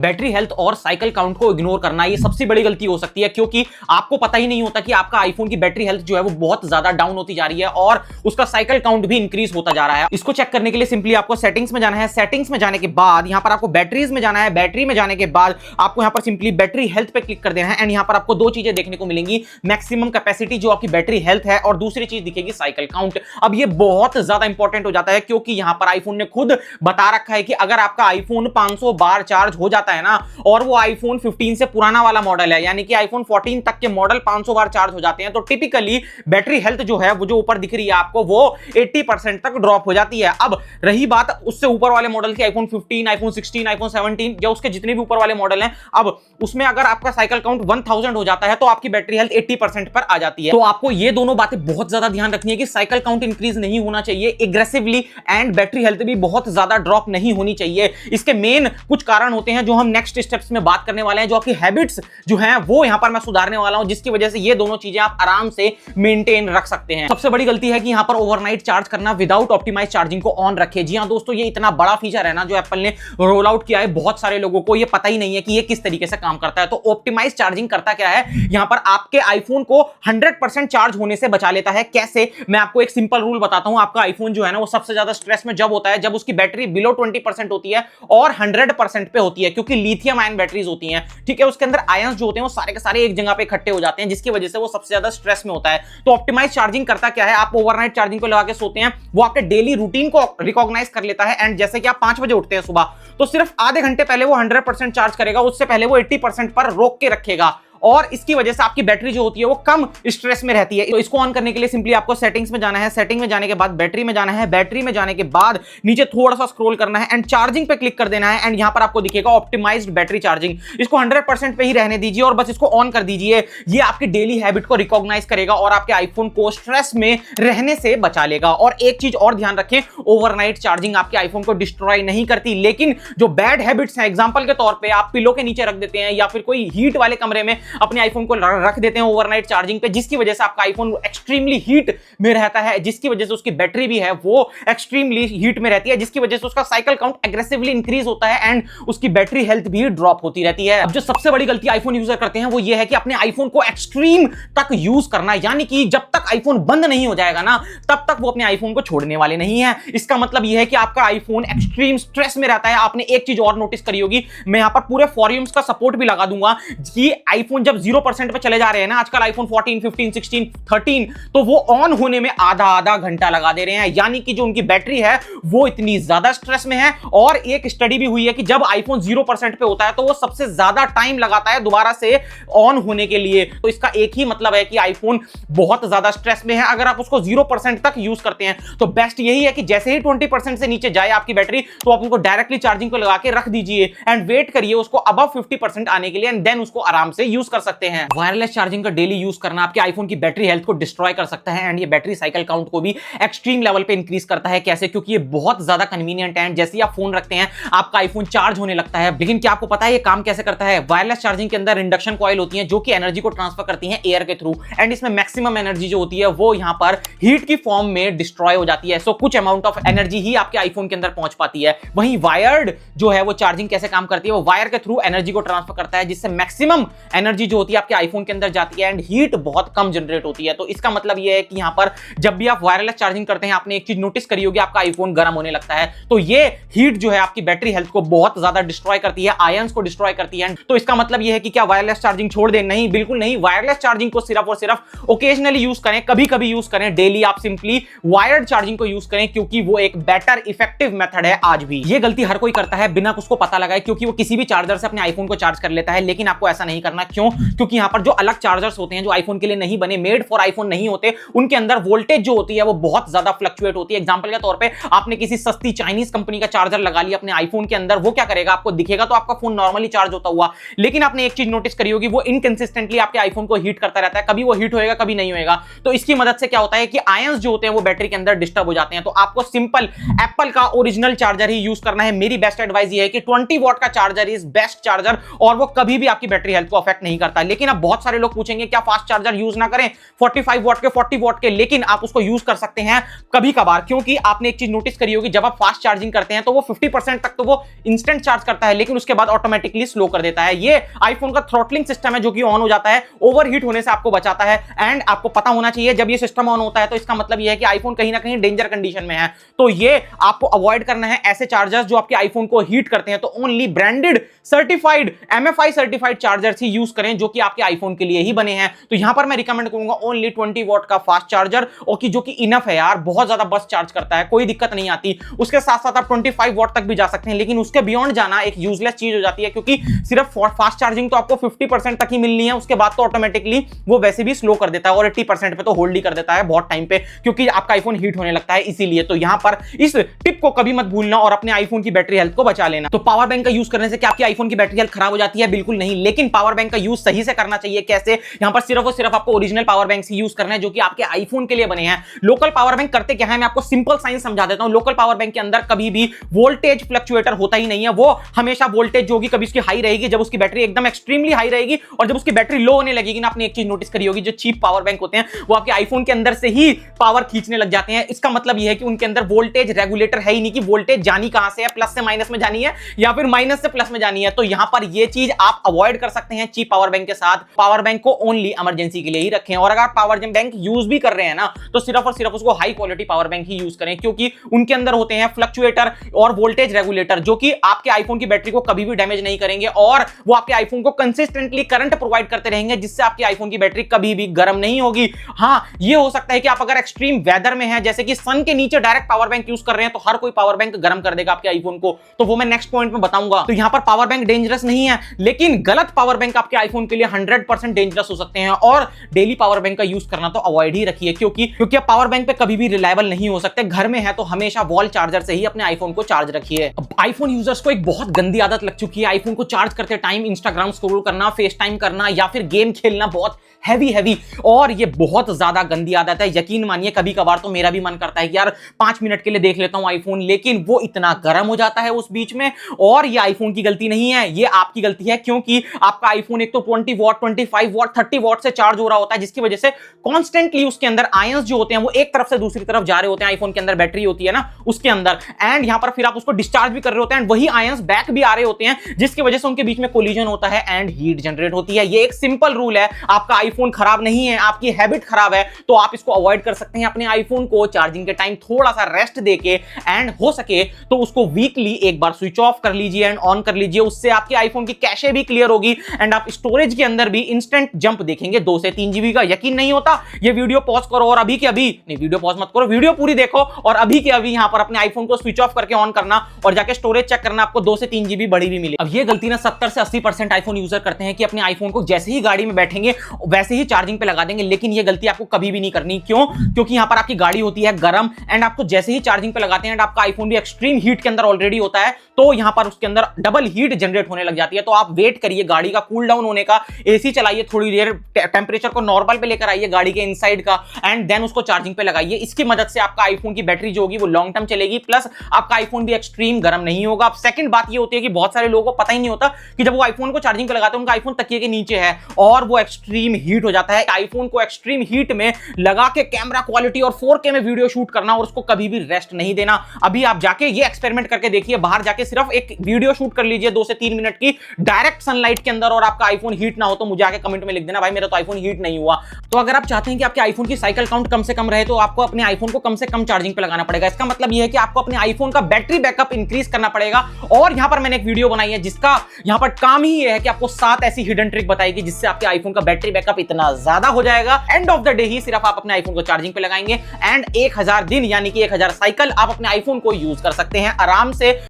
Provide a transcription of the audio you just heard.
Battery health और cycle count को ignore करना ये सबसे बड़ी गलती हो सकती है, क्योंकि आपको पता ही नहीं होता कि आपका आईफोन की बैटरी हेल्थ जो है वो बहुत ज्यादा डाउन होती जा रही है और उसका साइकिल काउंट भी इंक्रीज होता जा रहा है। इसको चेक करने के लिए सिंपली आपको सेटिंग्स में जाना है। सेटिंग्स में जाने के बाद यहां पर आपको बैटरीज में जाना है। बैटरी में जाने के बाद आपको यहां पर सिंपली बैटरी हेल्थ पे क्लिक कर देना है एंड यहां पर आपको दो चीजें देखने को मिलेंगी, मैक्सिमम कैपेसिटी जो आपकी बैटरी हेल्थ है और दूसरी चीज दिखेगी साइकिल काउंट। अब ये बहुत ज्यादा इंपॉर्टेंट हो जाता है, क्योंकि यहां पर आईफोन ने खुद बता रखा है कि अगर आपका आईफोन 500 बार चार्ज हो जाता है ना, और वो आईफोन 15 से पुराना वाला मॉडल है, यानी कि आईफोन 14 तक के मॉडल 500 बार चार्ज हो जाते हैं, तो टिपिकली बैटरी हेल्थ जो है वो जो ऊपर दिख रही है आपको वो 80% तक ड्रॉप हो जाती है। अब रही बात उससे ऊपर वाले मॉडल की, आईफोन 15, आईफोन 16, आईफोन 17 या उसके जितने भी ऊपर वाले मॉडल हैं, अब उसमें अगर आपका साइकिल काउंट 1000 हो जाता है तो आपकी बैटरी हेल्थ 80% पर आ जाती है। तो आपको ये दोनों बातें बहुत ज्यादा ध्यान रखनी है कि साइकिल काउंट इंक्रीज नहीं होना चाहिए एग्रेसिवली एंड बैटरी हेल्थ भी बहुत ज्यादा ड्रॉप नहीं होनी चाहिए। इसके मेन कुछ कारण होते हैं जो हम नेक्स्ट स्टेप्स में बात करने वाले हैं, जो आपकी हैबिट्स जो हैं वो यहां पर मैं सुधारने वाला हूं, जिसकी वजह से ये दोनों चीजें आप आराम से मेंटेन रख सकते हैं। सबसे बड़ी गलती है कि यहां पर ओवरनाइट चार्ज करना विदाउट ऑप्टिमाइज चार्जिंग को ऑन रखें। जी हां दोस्तों, ये इतना बड़ा फीचर है ना जो एप्पल ने रोल आउट किया है, बहुत सारे लोगों को ये पता ही नहीं है कि ये किस तरीके से काम करता है। तो ऑप्टिमाइज चार्जिंग करता क्या है, यहां पर आपके आईफोन को 100% चार्ज होने से बचा लेता है। कैसे, मैं आपको एक सिंपल रूल बताता हूं। आपका आईफोन जो है ना वो सबसे ज्यादा स्ट्रेस में जब होता है जब उसकी बैटरी बिलो 20% होती है और 100% पे होती है, क्योंकि लिथियम आयन बैटरीज होती हैं, ठीक है। उसके अंदर आयंस जो होते हैं वो सारे के सारे एक जगह पे इकट्ठे हो जाते हैं, जिसकी वजह से वो सबसे ज्यादा स्ट्रेस में होता है। तो ऑप्टिमाइज चार्जिंग करता क्या है, आप ओवरनाइट चार्जिंग को लगा के सोते हैं, वो आपके डेली रूटीन को रिकॉग्नाइज कर लेता है एंड जैसे कि आप 5 बजे उठते हैं सुबह, तो सिर्फ आधे घंटे पहले वो 100% चार्ज करेगा, उससे पहले वो 80% पर रोक के रखेगा और इसकी वजह से आपकी बैटरी जो होती है वो कम स्ट्रेस में रहती है। तो इसको ऑन करने के लिए सिंपली आपको सेटिंग्स में जाना है। सेटिंग में जाने के बाद बैटरी में जाना है। बैटरी में जाने के बाद नीचे थोड़ा सा स्क्रॉल करना है एंड चार्जिंग पे क्लिक कर देना है एंड यहां पर आपको दिखेगा ऑप्टिमाइज्ड बैटरी चार्जिंग। इसको 100% पे ही रहने दीजिए और बस इसको ऑन कर दीजिए। ये आपकी डेली हैबिट को रिकॉग्नाइज करेगा और आपके आईफोन को स्ट्रेस में रहने से बचा लेगा। और एक चीज और ध्यान रखें, ओवरनाइट चार्जिंग आपके आईफोन को डिस्ट्रॉय नहीं करती, लेकिन जो बैड हैबिट्स हैं, एग्जांपल के तौर पे आप पिलो के नीचे रख देते हैं या फिर कोई हीट वाले कमरे में अपने आईफोन को रख देते हैं ओवरनाइट चार्जिंग पे, जिसकी वजह से आपका आईफोन एक्सट्रीमली हीट में रहता है, जिसकी वजह से उसकी बैटरी भी है वो एक्सट्रीमली हीट में रहती है, जिसकी वजह से उसका साइकिल काउंट एग्रेसिवली इंक्रीज होता है एंड उसकी बैटरी हेल्थ भी ड्रॉप होती रहती है। अब जो सबसे बड़ी गलती आईफोन यूजर करते हैं वो ये है कि अपने आईफोन को एक्सट्रीम तक यूज करना, यानी कि जब तक आईफोन बंद नहीं हो जाएगा ना तब तक वो अपने आईफोन को छोड़ने वाले नहीं है। इसका मतलब यह है कि आपका आईफोन एक्सट्रीम स्ट्रेस में रहता है। आपने एक चीज और नोटिस करी होगी, मैं यहां पर पूरे फॉरम्स का सपोर्ट भी लगा दूंगा कि आईफोन जब 0% पे चले जा रहे हैं ना, आजकल आईफोन 14, 15, 16, 13, तो वो ऑन होने में आधा घंटा लगा दे रहे हैं, यानी कि जो उनकी बैटरी है वो इतनी ज्यादा स्ट्रेस में है। और एक स्टडी भी हुई है कि जब आईफोन 0% पे होता है तो वो सबसे ज्यादा टाइम लगाता है दोबारा से ऑन होने के लिए। तो इसका एक ही मतलब है कि आईफोन बहुत ज्यादा स्ट्रेस में है। अगर आप उसको 0% तक यूज करते हैं तो बेस्ट यही है कि जैसे ही 20% से नीचे जाए आपकी बैटरी तो आप उसको डायरेक्टली चार्जिंग को लगा के रख दीजिए एंड वेट करिए उसको अबव 50% आने के लिए एंड देन उसको आराम से यूज कर सकते हैं। वायरलेस चार्जिंग का डेली यूज करना आपके आईफोन की बैटरी हेल्थ को डिस्ट्रॉय कर सकता है एंड ये बैटरी साइकिल काउंट को भी एक्सट्रीम लेवल पे इंक्रीज करता है। कैसे? क्योंकि ये बहुत ज्यादा कन्वीनियंट है एंड जैसे ही आप फोन रखते हैं आपका आईफोन चार्ज होने लगता है। लेकिन क्या आपको पता है ये काम कैसे करता है? वायरलेस चार्जिंग के अंदर इंडक्शन कॉइल होती है जो कि एनर्जी को ट्रांसफर करती है एयर के थ्रू एंड इसमें मैक्सिमम एनर्जी जो होती है वो यहां पर हीट की फॉर्म में डिस्ट्रॉय हो जाती है। सो कुछ अमाउंट ऑफ एनर्जी ही आपके आईफोन के अंदर पहुंच पाती है। वहीं वायर्ड जो है वो चार्जिंग कैसे काम करती है, वो वायर के थ्रू एनर्जी को ट्रांसफर करता है जिससे मैक्सिमम एनर्जी जो होती है आपके आईफोन के अंदर जाती है एंड हीट बहुत कम जनरेट होती है। तो इसका मतलब यह है कि यहां पर जब भी आप वायरलेस चार्जिंग करते हैं आपने एक चीज नोटिस करी होगी, आपका आईफोन गर्म होने लगता है। तो ये हीट जो है आपकी बैटरी हेल्थ को बहुत ज्यादा डिस्ट्रॉय करती है, आयंस को डिस्ट्रॉय करती है। तो इसका मतलब यह है कि क्या वायरलेस चार्जिंग छोड़ दें? नहीं, बिल्कुल नहीं। वायरलेस चार्जिंग को सिर्फ और सिर्फ ओकेजनली यूज करें, कभी कभी यूज करें। डेली आप सिंपली वायर्ड चार्जिंग को यूज करें क्योंकि वो एक बेटर इफेक्टिव मेथड है। आज भी ये गलती हर कोई करता है बिना उसको पता लगाए, क्योंकि वो किसी भी चार्जर से अपने आईफोन को चार्ज कर लेता है। लेकिन आपको ऐसा नहीं करना। क्यों? क्योंकि यहां पर जो अलग चार्जर्स होते हैं जो आईफोन के लिए नहीं बने, मेड फॉर आईफोन नहीं होते, उनके अंदर वोल्टेज जो होती है वो बहुत ज्यादा फ्लक्चुएट होती है। एग्जांपल के तौर पे आपने किसी सस्ती चाइनीज कंपनी का चार्जर लगा लिया अपने आईफोन के अंदर, वो क्या करेगा? आपको दिखेगा तो आपका फोन नॉर्मली चार्ज होता हुआ, लेकिन आपने एक चीज नोटिस करी होगी, वो इनकंसिस्टेंटली आपके आईफोन को हीट करता रहता है। कभी वो हीट होएगा, कभी नहीं होएगा। तो इसकी मदद से क्या होता है कि आयंस जो होते हैं वो बैटरी के अंदर डिस्टर्ब हो जाते हैं। तो आपको सिंपल एप्पल का ओरिजिनल चार्जर ही यूज करना है। मेरी बेस्ट एडवाइस ये है कि 20 वॉट का चार्जर इज बेस्ट चार्जर और वो कभी भी आपकी बैटरी हेल्थ को अफेक्ट नहीं करता। लेकिन अब बहुत सारे लोग पूछेंगे क्या फास्ट चार्जर यूज ना करें 45 वॉट के 40 वॉट के, लेकिन आप उसको यूज कर सकते हैं कभी कभार, क्योंकि आपने एक चीज नोटिस करी होगी, जब आप फास्ट चार्जिंग करते हैं तो वो 50% तक तो वो इंस्टेंट चार्ज करता है, लेकिन उसके बाद ऑटोमेटिकली स्लो कर देता है। ये आईफोन का थ्रॉटलिंग सिस्टम है जो कि ऑन हो जाता है, ओवरहीट होने से आपको बचाता है। एंड आपको पता होना चाहिए जब ये सिस्टम ऑन होता है तो इसका मतलब ये है कि आईफोन कहीं ना कहीं डेंजर कंडीशन में है। तो ये आपको अवॉइड करना है ऐसे चार्जर्स जो आपके आईफोन को हीट करते हैं। तो only branded certified MFI certified chargers ही यूज करें जो कि आपके आईफोन के लिए ही बने हैं। तो यहां पर मैं रिकमेंड करूंगा ओनली 20 वॉट का फास्ट चार्जर, और कि जो कि इनफ है यार, बहुत ज्यादा बस चार्ज करता है, कोई दिक्कत नहीं आती। उसके साथ साथ आप 25 वॉट तक भी जा सकते हैं, लेकिन उसके बियॉन्ड जाना एक यूजलेस चीज हो जाती है, क्योंकि सिर्फ फास्ट चार्जिंग तो आपको 50% तक ही मिलनी है, उसके बाद तो ऑटोमेटिकली वो वैसे भी स्लो कर देता है और 80% पे तो होल्ड ही कर देता है बहुत टाइम पे, क्योंकि आपका आईफोन हीट होने लगता है इसीलिए। तो यहां पर इस टिप को कभी मत भूलना और अपने आईफोन की बैटरी हेल्थ को बचा लेना। तो पावर बैंक का यूज करने से क्या आपकी आईफोन की बैटरी हेल्थ खराब हो जाती है? बिल्कुल नहीं, लेकिन पावर बैंक का यूज सही से करना चाहिए। कैसे? यहां पर सिर्फ और सिर्फ आपको ओरिजिनल पावर बैंक ही यूज करना है जो कि आपके आईफोन के लिए बने हैं। लोकल पावर बैंक करते क्या है, मैं आपको सिंपल साइंस समझा देता हूं। लोकल पावर बैंक के अंदर कभी भी वोल्टेज फ्लक्चुएटर होता ही नहीं है। वो हमेशा वोल्टेज जो होगी कभी उसकी हाई रहेगी जब उसकी बैटरी एकदम एक्सट्रीमली हाई रहेगी, और जब उसकी बैटरी लो होने लगेगी ना, आपने एक चीज नोटिस करी होगी, जो चीप पावर बैंक होते हैं वो आपके आईफोन के अंदर से ही पावर खींचने लग जाते हैं। इसका मतलब यह है कि उनके अंदर वोल्टेज रेगुलेटर है ही नहीं कि वोल्टेज जानी कहां से है, प्लस से माइनस में जानी है या फिर माइनस से प्लस में जानी है। तो यहां पर यह चीज आप अवॉइड कर सकते हैं चीप पावर बैंक के साथ। पावर बैंक को ओनली इमरजेंसी के लिए ही रखें, और अगर आप पावर बैंक यूज भी कर रहे हैं ना, तो सिर्फ और सिर्फ उसको हाई क्वालिटी पावर बैंक ही यूज करें, क्योंकि उनके अंदर होते हैं फ्लक्चुएटर और वोल्टेज रेगुलेटर जो कि आपके आईफोन की बैटरी को कभी भी डैमेज नहीं करेंगे, और वो आपके आईफोन को कंसिस्टेंटली करंट प्रोवाइड करते रहेंगे, जिससे आपके आईफोन की बैटरी कभी भी गर्म नहीं होगी। हां, ये हो सकता है कि आप अगर एक्सट्रीम वेदर में हैं, जैसे कि सन के नीचे डायरेक्ट पावर बैंक यूज कर रहे हैं, तो हर कोई पावर बैंक गर्म कर देगा आपके आईफोन को, तो वो मैं नेक्स्ट पॉइंट में बताऊंगा। तो यहां पर पावर बैंक डेंजरस नहीं है, लेकिन गलत पावर बैंक आपके आईफोन के लिए 100% डेंजरस हो सकते हैं, और डेली पावर बैंक का यूज करना तो अवॉइड ही रखिए, क्योंकि आप पावर बैंक पे कभी भी रिलायबल नहीं हो सकते। घर में है तो हमेशा वॉल चार्जर से ही अपने आईफोन को चार्ज रखिए। आईफोन यूजर्स को एक बहुत गंदी आदत लग चुकी है आईफोन को चार्ज करते टाइम इंस्टाग्राम स्क्रॉल करना, फेस टाइम करना या फिर गेम खेलना बहुत हैवी, और ये बहुत ज्यादा गंदी आदत है। यकीन मानिए कभी कभार तो मेरा भी मन करता है कि यार 5 मिनट के लिए देख लेता हूं आईफोन, लेकिन वो इतना गर्म हो जाता है उस बीच में। और ये आईफोन की गलती नहीं है, ये आपकी गलती है, क्योंकि आपका आईफोन एक तो 20 वॉट 25 वॉट 30 वॉट से चार्ज हो रहा होता है, जिसकी वजह से कॉन्स्टेंटली उसके अंदर आयंस जो होते हैं वो एक तरफ से दूसरी तरफ जा रहे होते हैं। आईफोन के अंदर बैटरी होती है ना उसके अंदर, एंड यहां पर फिर आप उसको डिस्चार्ज भी कर रहे होते हैं, वही आयंस बैक भी आ रहे होते हैं, जिसकी वजह से उनके बीच में कोलिजन होता है एंड हीट जनरेट होती है। ये एक सिंपल रूल है। आपका आईफोन खराब नहीं है, आपकी हैबिट खराब है, तो आप इसको अवॉइड कर सकते हैं। अपने आईफोन को चार्जिंग के टाइम थोड़ा सा रेस्ट देके, एंड हो सके तो उसको वीकली एक बार स्विच ऑफ कर लीजिए एंड ऑन कर लीजिए। उससे आपके आईफोन की कैशे भी क्लियर होगी, एंड आप स्टोरेज के अंदर भी इंस्टेंट जंप देखेंगे 2 से 3 GB का। यकीन नहीं होता, ये वीडियो पॉज करो और अभी के अभी नहीं, वीडियो पॉज मत करो, वीडियो पूरी देखो और अभी के अभी यहां पर अपने आईफोन को स्विच ऑफ करके ऑन करना और जाके स्टोरेज चेक करना, आपको 2 से 3 GB बढ़ी भी मिले। अब ये गलती ना 70 से 80% आईफोन यूजर करते हैं कि अपने आईफोन को जैसे ही गाड़ी में बैठेंगे वैसे ही चार्जिंग पे लगा देंगे, लेकिन ये गलती आपको कभी भी नहीं करनी। क्यों? क्योंकि यहां पर आपकी गाड़ी होती है गर्म, एंड आपको जैसे ही चार्जिंग पे लगाते हैं, एंड आपका आईफोन भी एक्सट्रीम हीट के अंदर ऑलरेडी होता है, तो यहां पर उसके अंदर डबल हीट जनरेट होने लग जाती है। तो आप वेट करिए गाड़ी का कूल डाउन होने का, एसी चलाइए थोड़ी देर, टेंपरेचर को नॉर्मल पे लेकर आइए गाड़ी के इनसाइड का, एंड देन उसको चार्जिंग पे लगाइए। इसकी मदद से आपका आईफोन की बैटरी जो होगी वो लॉन्ग टर्म चलेगी, प्लस आपका आईफोन भी एक्सट्रीम गर्म नहीं होगा। अब सेकंड बात ये होती है कि बहुत सारे लोगों को पता ही नहीं होता कि जब वो आईफोन को चार्जिंग पे लगाते हैं उनका आईफोन तकिए के नीचे है और वो एक्सट्रीम हीट हो जाता है। आईफोन को एक्सट्रीम हीट में लगा के कैमरा क्वालिटी और 4K में वीडियो शूट करना और उसको कभी भी रेस्ट नहीं देना। अभी आप जाके ये एक्सपेरिमेंट करके देखिए, बाहर जाके सिर्फ एक वीडियो शूट कर लीजिए 2 से 3 मिनट की डायरेक्ट सनलाइट के अंदर, और आपका आईफोन हीट ना हो तो मुझे आके कमेंट में लिख देना भाई मेरा तो आईफोन हीट नहीं हुआ। तो अगर आप चाहते हैं कि आपके आईफोन की साइकिल काउंट कम से कम रहे, तो आपको अपने आईफोन को कम से कम चार्जिंग पे लगाना पड़ेगा। इसका मतलब यह है कि आपको अपने आईफोन का बैटरी बैकअप इंक्रीज करना पड़ेगा। और यहां पर मैंने एक वीडियो बनाई है जिसका यहां पर काम ही यह है कि आपको 7 ऐसी हिडन ट्रिक बताएगी जिससे आपके आईफोन का बैटरी बैकअप इतना ज्यादा हो जाएगा, एंड ऑफ द डे ही सिर्फ आप अपने आईफोन को चार्जिंग पे लगाएंगे, एंड 1000 दिन यानी कि 1000 साइकिल आप अपने आईफोन को यूज कर सकते हैं आराम से।